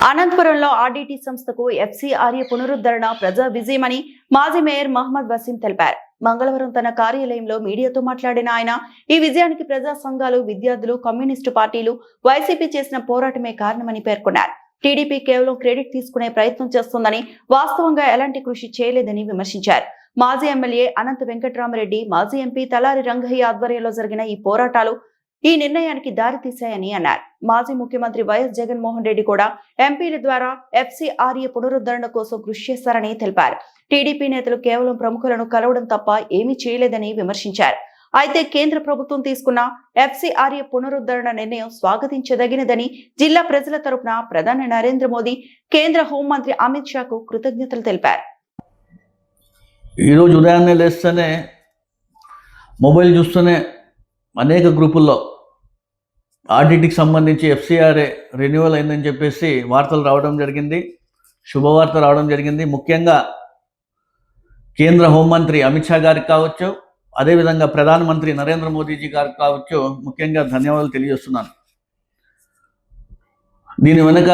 అనంతపురంలో ఆర్డీటీ సంస్థకు ఎఫ్సీఆర్ఏ పునరుద్ధరణ ప్రజా విజయమని మాజీ మేయర్ మహమ్మద్ వసీం తెలిపారు. మంగళవారం తన కార్యాలయంలో మీడియాతో మాట్లాడిన ఆయన ఈ విజయానికి ప్రజా సంఘాలు, విద్యార్థులు, కమ్యూనిస్టు పార్టీలు, వైసీపీ చేసిన పోరాటమే కారణమని పేర్కొన్నారు. టీడీపీ కేవలం క్రెడిట్ తీసుకునే ప్రయత్నం చేస్తోందని, వాస్తవంగా ఎలాంటి కృషి చేయలేదని విమర్శించారు. మాజీ ఎమ్మెల్యే అనంత వెంకట్రామరెడ్డి, మాజీ ఎంపీ తలారి రంగయ్య ఆధ్వర్యంలో జరిగిన ఈ పోరాటాలు ఈ నిర్ణయానికి దారితీశాయని అన్నారు. మాజీ ముఖ్యమంత్రి వైఎస్ జగన్మోహన్ రెడ్డి కూడా ఎంపీల ద్వారా ఎఫ్సీఆర్ఏ పునరుద్ధరణ కోసం కృషి చేశారని తెలిపారు. టీడీపీ నేతలు కేవలం ప్రముఖులను కలవడం తప్ప ఏమీ చేయలేదని విమర్శించారు. అయితే కేంద్ర ప్రభుత్వం తీసుకున్న ఎఫ్సీఆర్ఏ పునరుద్ధరణ నిర్ణయం స్వాగతించదగినదని, జిల్లా ప్రజల తరపున ప్రధాని నరేంద్ర మోదీ, కేంద్ర హోంమంత్రి అమిత్ షాకు కృతజ్ఞతలు తెలిపారు. ఈరోజు ఉదయాన్నే లేస్తేనే మొబైల్ చూస్తూనే అనేక గ్రూపుల్లో ఆర్డీటీకి సంబంధించి ఎఫ్సీఆర్ఏ రెన్యువల్ అయిందని చెప్పేసి వార్తలు రావడం జరిగింది, శుభవార్త రావడం జరిగింది. ముఖ్యంగా కేంద్ర హోంమంత్రి అమిత్ షా గారికి కావచ్చు, అదేవిధంగా ప్రధానమంత్రి నరేంద్ర మోదీజీ గారికి కావచ్చు, ముఖ్యంగా ధన్యవాదాలు తెలియజేస్తున్నాను. దీని వెనుక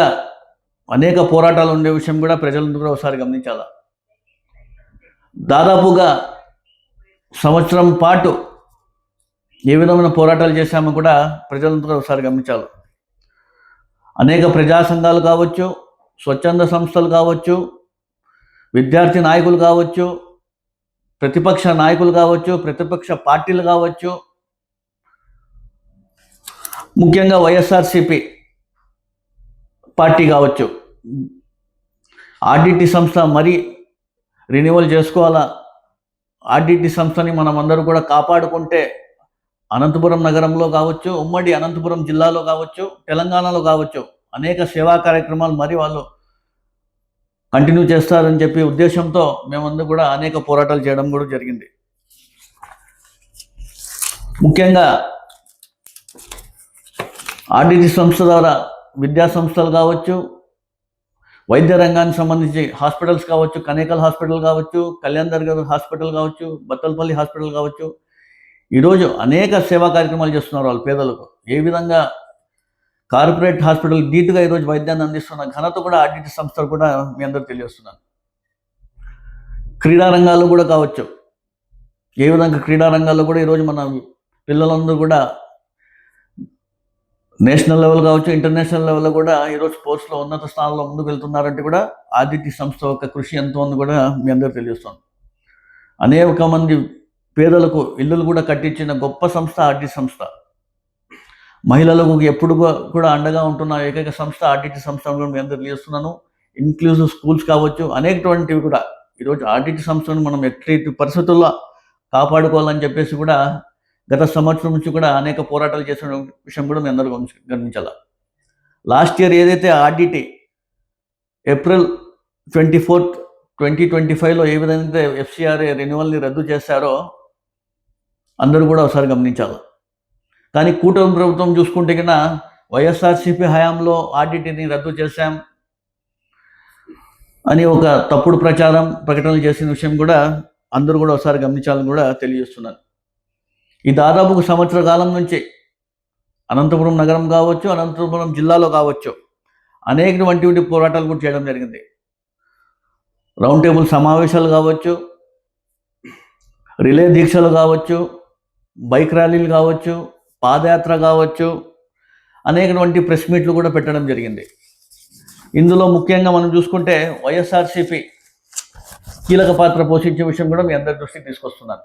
అనేక పోరాటాలు ఉండే విషయం కూడా ప్రజలందరూ ఒకసారి గమనించాలి. దాదాపుగా సంవత్సరం పాటు ఏ విధమైన పోరాటాలు చేశామో కూడా ప్రజలందరూ ఒకసారి గమనించాలి. అనేక ప్రజా సంఘాలు కావచ్చు, స్వచ్ఛంద సంస్థలు కావచ్చు, విద్యార్థి నాయకులు కావచ్చు, ప్రతిపక్ష నాయకులు కావచ్చు, ప్రతిపక్ష పార్టీలు కావచ్చు, ముఖ్యంగా వైఎస్ఆర్సీపీ పార్టీ కావచ్చు, ఆర్డీటీ సంస్థ మరీ రెన్యువల్ చేసుకోవాలా, ఆర్డీటీ సంస్థని మనం అందరూ కూడా కాపాడుకుంటే అనంతపురం నగరంలో కావచ్చు, ఉమ్మడి అనంతపురం జిల్లాలో కావచ్చు, తెలంగాణలో కావచ్చు అనేక సేవా కార్యక్రమాలు మరి వాళ్ళు కంటిన్యూ చేస్తారని చెప్పి ఉద్దేశంతో మేమందరూ కూడా అనేక పోరాటాలు చేయడం కూడా జరిగింది. ముఖ్యంగా ఆర్డీటీ సంస్థ ద్వారా విద్యా సంస్థలు కావచ్చు, వైద్య రంగానికి సంబంధించి హాస్పిటల్స్ కావచ్చు, కనేకల్ హాస్పిటల్ కావచ్చు, కళ్యాణ్ దర్గా హాస్పిటల్ కావచ్చు, బత్తలపల్లి హాస్పిటల్ కావచ్చు, ఈరోజు అనేక సేవా కార్యక్రమాలు చేస్తున్నారు వాళ్ళు పేదలకు. ఏ విధంగా కార్పొరేట్ హాస్పిటల్ ధీటుగా ఈరోజు వైద్యాన్ని అందిస్తున్న ఘనత కూడా ఆర్డీటీ సంస్థలు కూడా మీ అందరూ తెలియజేస్తున్నాను. క్రీడా రంగాల్లో కూడా కావచ్చు, ఏ విధంగా క్రీడా రంగాల్లో కూడా ఈరోజు మన పిల్లలందరూ కూడా నేషనల్ లెవెల్ కావచ్చు, ఇంటర్నేషనల్ లెవెల్లో కూడా ఈరోజు స్పోర్ట్స్లో ఉన్నత స్థానంలో ముందుకు వెళ్తున్నారంటే కూడా ఆర్డీటీ సంస్థ యొక్క కృషి ఎంతో ఉంది కూడా మీ అందరూ తెలియజేస్తుంది. అనేక మంది పేదలకు ఇల్లులు కూడా కట్టించిన గొప్ప సంస్థ ఆర్డీటీ సంస్థ. మహిళలకు ఎప్పుడు కూడా అండగా ఉంటున్న ఏకైక సంస్థ ఆర్డీటీ సంస్థ కూడా మీ అందరూ తెలియజేస్తున్నాను. ఇన్క్లూజివ్ స్కూల్స్ కావచ్చు, అనేకటువంటివి కూడా ఈరోజు ఆర్డీటీ సంస్థను మనం ఎట్టి పరిస్థితుల్లో కాపాడుకోవాలని చెప్పేసి కూడా గత సంవత్సరం నుంచి కూడా అనేక పోరాటాలు చేసిన విషయం కూడా మీ అందరూ గమనించాలి. లాస్ట్ ఇయర్ ఏదైతే ఆర్డీటీ ఏప్రిల్ 24, 2025లో ఏ విధంగా ఎఫ్సీఆర్ఏ రెన్యువల్ని రద్దు చేశారో అందరూ కూడా ఒకసారి గమనించాలి. కానీ కూటమి ప్రభుత్వం చూసుకుంటే కన్నా వైఎస్ఆర్సీపీ హయాంలో ఆర్డీటీని రద్దు చేశాం అని ఒక తప్పుడు ప్రకటనలు చేసిన విషయం కూడా అందరూ కూడా ఒకసారి గమనించాలని కూడా తెలియజేస్తున్నాను. ఈ దాదాపు సంవత్సర కాలం నుంచి అనంతపురం నగరం కావచ్చు, అనంతపురం జిల్లాలో కావచ్చు అనేకటువంటి పోరాటాలు కూడా చేయడం జరిగింది. రౌండ్ టేబుల్ సమావేశాలు కావచ్చు, రిలే దీక్షలు కావచ్చు, బైక్ ర్యాలీలు కావచ్చు, పాదయాత్ర కావచ్చు, అనేకటువంటి ప్రెస్ మీట్లు కూడా పెట్టడం జరిగింది. ఇందులో ముఖ్యంగా మనం చూసుకుంటే వైఎస్ఆర్సీపీ కీలక పాత్ర పోషించే విషయం కూడా మీ అందరి దృష్టికి తీసుకొస్తున్నాను.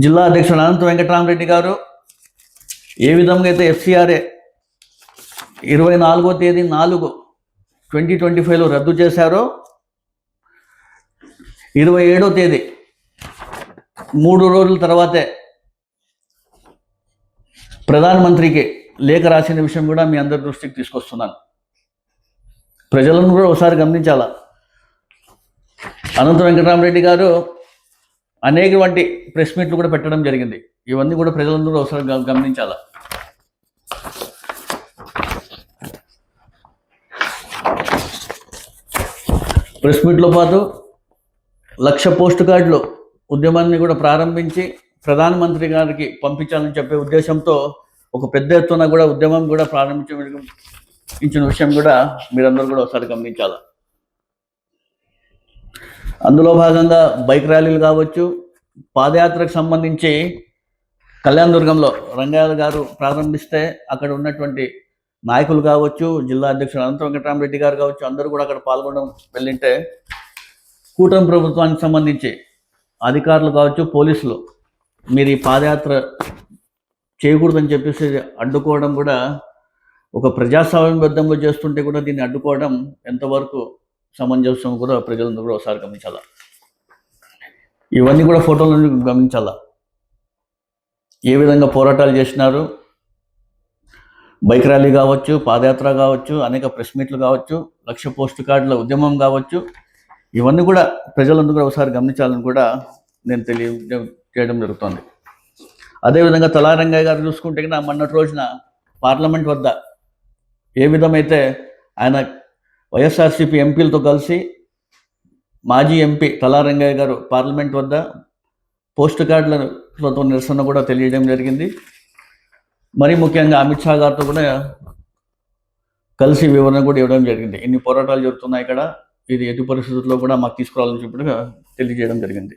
జిల్లా అధ్యక్షుడు అనంత వెంకట్రామరెడ్డి గారు ఏ విధంగా అయితే ఎఫ్సీఆర్ఏ 24వ తేదీ 4, 2025లో రద్దు చేశారో 27వ తేదీ 3 రోజుల తర్వాతే ప్రధానమంత్రికి లేఖ రాసిన విషయం కూడా మీ అందరి దృష్టికి తీసుకొస్తున్నాను. ప్రజలను కూడా ఒకసారి గమనించాలా. అనంత వెంకటరామరెడ్డి గారు అనేకటువంటి ప్రెస్ మీట్లు కూడా పెట్టడం జరిగింది. ఇవన్నీ కూడా ప్రజలందరూ ఒకసారి గమనించాలా. ప్రెస్ మీట్లో పాటు 1,00,000 పోస్ట్ కార్డులు ఉద్యమాన్ని కూడా ప్రారంభించి ప్రధానమంత్రి గారికి పంపించాలని చెప్పే ఉద్దేశంతో ఒక పెద్ద ఎత్తున కూడా ఉద్యమం కూడా ప్రారంభించడం ఇచ్చిన విషయం కూడా మీరందరూ కూడా ఒకసారి గమనించాలి. అందులో భాగంగా బైక్ ర్యాలీలు కావచ్చు, పాదయాత్రకు సంబంధించి కళ్యాణదుర్గంలో రంగయ్య గారు ప్రారంభిస్తే అక్కడ ఉన్నటువంటి నాయకులు కావచ్చు, జిల్లా అధ్యక్షుడు అనంత వెంకటరామరెడ్డి గారు కావచ్చు, అందరూ కూడా అక్కడ పాల్గొనడం వెళ్ళింటే కూటమి ప్రభుత్వానికి సంబంధించి అధికారులు కావచ్చు, పోలీసులు మీరు ఈ పాదయాత్ర చేయకూడదని చెప్పేసి అడ్డుకోవడం కూడా ఒక ప్రజాస్వామ్యబద్ధంగా చేస్తుంటే కూడా దీన్ని అడ్డుకోవడం ఎంతవరకు సమంజసం కూడా ప్రజలందరూ కూడా ఒకసారి గమనించాలా. ఇవన్నీ కూడా ఫోటోలను గమనించాలా. ఏ విధంగా పోరాటాలు చేసినారు, బైక్ ర్యాలీ కావచ్చు, పాదయాత్ర కావచ్చు, అనేక ప్రెస్ మీట్లు కావచ్చు, 1,00,000 పోస్ట్ కార్డుల ఉద్యమం కావచ్చు, ఇవన్నీ కూడా ప్రజలందరూ కూడా ఒకసారి గమనించాలని కూడా నేను తెలియజేయడం జరుగుతుంది. అదేవిధంగా తలారంగయ్య గారు చూసుకుంటే కన్నా మొన్నటి రోజున పార్లమెంట్ వద్ద ఏ విధమైతే ఆయన వైఎస్ఆర్సీపీ ఎంపీలతో కలిసి మాజీ ఎంపీ తలారంగయ్య గారు పార్లమెంట్ వద్ద పోస్ట్ కార్డులతో నిరసన కూడా తెలియడం జరిగింది. మరీ ముఖ్యంగా అమిత్ షా గారితో కూడా కలిసి వివరణ కూడా ఇవ్వడం జరిగింది. ఇన్ని పోరాటాలు జరుగుతున్నాయి ఇక్కడ, ఇది ఎటు పరిస్థితుల్లో కూడా మాకు తీసుకురావాలని చెప్పి తెలియజేయడం జరిగింది.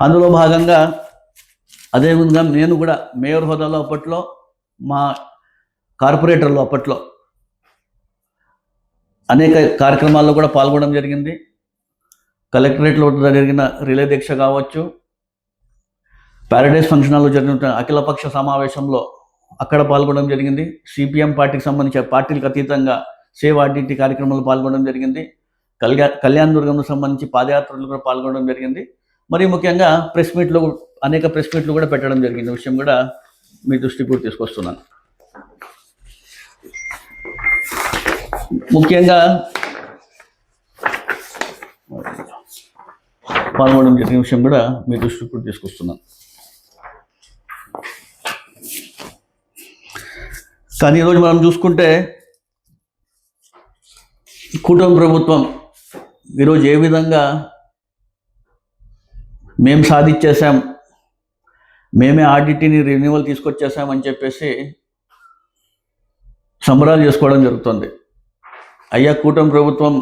అందులో భాగంగా అదేవిధంగా నేను కూడా మేయర్ హోదాలో అప్పట్లో, మా కార్పొరేటర్లు అప్పట్లో అనేక కార్యక్రమాల్లో కూడా పాల్గొనడం జరిగింది. కలెక్టరేట్లో జరిగిన రిలే దీక్ష కావచ్చు, ప్యారడైస్ ఫంక్షన్ హాల్లో జరిగిన అఖిలపక్ష సమావేశంలో అక్కడ పాల్గొనడం జరిగింది. సిపిఎం పార్టీకి సంబంధించిన పార్టీలకు అతీతంగా సేవ్ ఆర్డిటీ కార్యక్రమంలో పాల్గొనడం జరిగింది. కళ్యాణదుర్గంకు సంబంధించి పాదయాత్రలు కూడా పాల్గొనడం జరిగింది. మరి ముఖ్యంగా అనేక ప్రెస్ మీట్లు కూడా పెట్టడం జరిగింది. విషయం కూడా మీ దృష్టికి కూడా తీసుకొస్తున్నాను. ముఖ్యంగా పాల్గొనడం జరిగిన విషయం కూడా మీ దృష్టికి కూడా తీసుకొస్తున్నాను. కానీ ఈరోజు మనం చూసుకుంటే కూటమి ప్రభుత్వం ఈరోజు ఏ విధంగా మేము సాధించేసాం, మేమే ఆర్డిటీని రెన్యువల్ తీసుకొచ్చేసామని చెప్పేసి సంబరాలు చేసుకోవడం జరుగుతుంది. అయ్యా కూటమి ప్రభుత్వం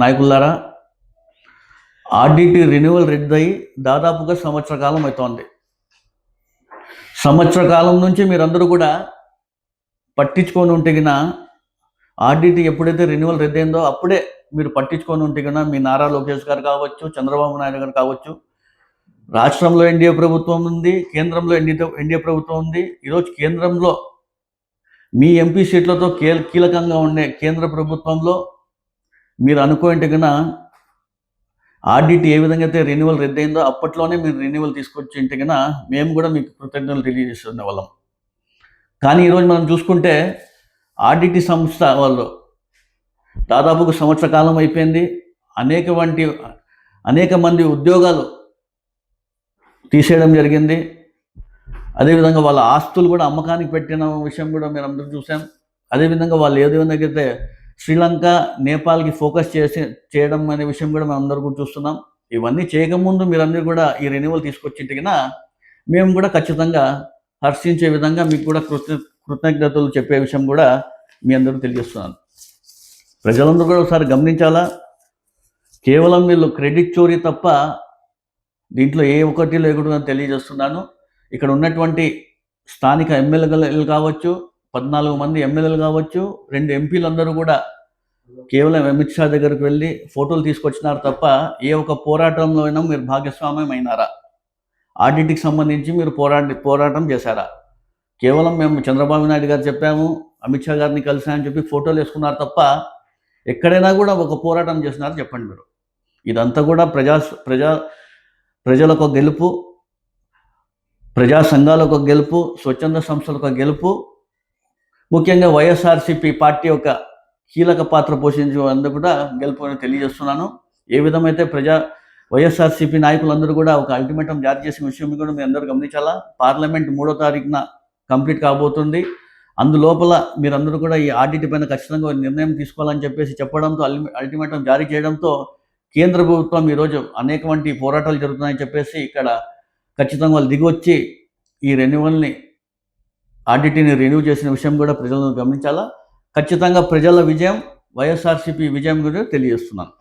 నాయకులారా, ఆర్డిటీ రెన్యువల్ రద్దయి దాదాపుగా సంవత్సర కాలం అవుతోంది. సంవత్సర కాలం నుంచి మీరందరూ కూడా పట్టించుకొని ఉంటే గిన ఆర్డిటీ ఎప్పుడైతే రెన్యువల్ రద్దయిందో అప్పుడే మీరు పట్టించుకొని ఉంటే గిన మీ నారా లోకేష్ గారు కావచ్చు, చంద్రబాబు నాయుడు గారు కావచ్చు, రాష్ట్రంలో ఎన్డీఏ ప్రభుత్వం ఉంది, కేంద్రంలో ఎన్డీఏ ప్రభుత్వం ఉంది. ఈరోజు కేంద్రంలో మీ ఎంపీ సీట్లతో కీలకంగా ఉండే కేంద్ర ప్రభుత్వంలో మీరు అనుకోంటే కన్నా ఆర్డిటీ ఏ విధంగా అయితే రెన్యువల్ రద్దయిందో అప్పట్లోనే మీరు రెన్యువల్ తీసుకొచ్చి ఉంటే కన్నా మేము కూడా మీకు కృతజ్ఞతలు తెలియజేస్తున్న వాళ్ళం. కానీ ఈరోజు మనం చూసుకుంటే ఆర్డిటీ సంస్థ వాళ్ళు దాదాపుగా సంవత్సర కాలం అయిపోయింది. అనేక మంది ఉద్యోగాలు తీసేయడం జరిగింది. అదేవిధంగా వాళ్ళ ఆస్తులు కూడా అమ్మకానికి పెట్టిన విషయం కూడా మీరు అందరూ చూసాం. అదేవిధంగా వాళ్ళు ఏ విధంగా అయితే శ్రీలంక, నేపాల్కి ఫోకస్ చేయడం అనే విషయం కూడా మనం అందరూ కూడా చూస్తున్నాం. ఇవన్నీ చేయకముందు మీరందరూ కూడా ఈ రెన్యువల్ తీసుకొచ్చింటే కన్నా మేము కూడా ఖచ్చితంగా హర్షించే విధంగా మీకు కూడా కృతజ్ఞతలు చెప్పే విషయం కూడా మీ అందరూ తెలియజేస్తున్నాను. ప్రజలందరూ కూడా ఒకసారి గమనించాలా. కేవలం వీళ్ళు క్రెడిట్ చోరీ తప్ప దీంట్లో ఏ ఒక్కటి లేకుండా తెలియజేస్తున్నాను. ఇక్కడ ఉన్నటువంటి స్థానిక ఎమ్మెల్యేలు కావచ్చు, 14 మంది ఎమ్మెల్యేలు కావచ్చు, 2 ఎంపీలు అందరూ కూడా కేవలం అమిత్ షా దగ్గరకు వెళ్ళి ఫోటోలు తీసుకొచ్చినారు తప్ప ఏ ఒక్క పోరాటంలో అయినా మీరు భాగస్వామ్యం అయినారా? ఆర్డిటీకి సంబంధించి మీరు పోరాటం చేశారా? కేవలం మేము చంద్రబాబు నాయుడు గారు చెప్పాము, అమిత్ షా గారిని కలిసామని చెప్పి ఫోటోలు వేసుకున్నారు తప్ప ఎక్కడైనా కూడా ఒక పోరాటం చేసినారు చెప్పండి మీరు. ఇదంతా కూడా ప్రజలకు గెలుపు, ప్రజా సంఘాలకు గెలుపు, స్వచ్ఛంద సంస్థలకు గెలుపు, ముఖ్యంగా వైఎస్ఆర్సీపీ పార్టీ యొక్క కీలక పాత్ర పోషించే అందరూ కూడా గెలుపు అని తెలియజేస్తున్నాను. ఏ విధమైతే వైఎస్ఆర్సీపీ నాయకులందరూ కూడా ఒక అల్టిమేటం జారీ చేసిన విషయం కూడా మీ అందరూ గమనించాలా. పార్లమెంట్ 3వ తారీఖున కంప్లీట్ కాబోతుంది. అందులోపల మీరందరూ కూడా ఈ ఆర్డిటీ పైన ఖచ్చితంగా నిర్ణయం తీసుకోవాలని చెప్పేసి చెప్పడంతో, అల్టిమేటం జారీ చేయడంతో కేంద్ర ప్రభుత్వం ఈరోజు అనేకమంది పోరాటాలు జరుగుతున్నాయని చెప్పేసి ఇక్కడ ఖచ్చితంగా వాళ్ళు దిగొచ్చి ఈ రెన్యువల్ని, ఆర్డిటీని రెన్యూ చేసిన విషయం కూడా ప్రజలను గమనించాలా. ఖచ్చితంగా ప్రజల విజయం, వైఎస్ఆర్సీపీ విజయం గురించి తెలియజేస్తున్నాను.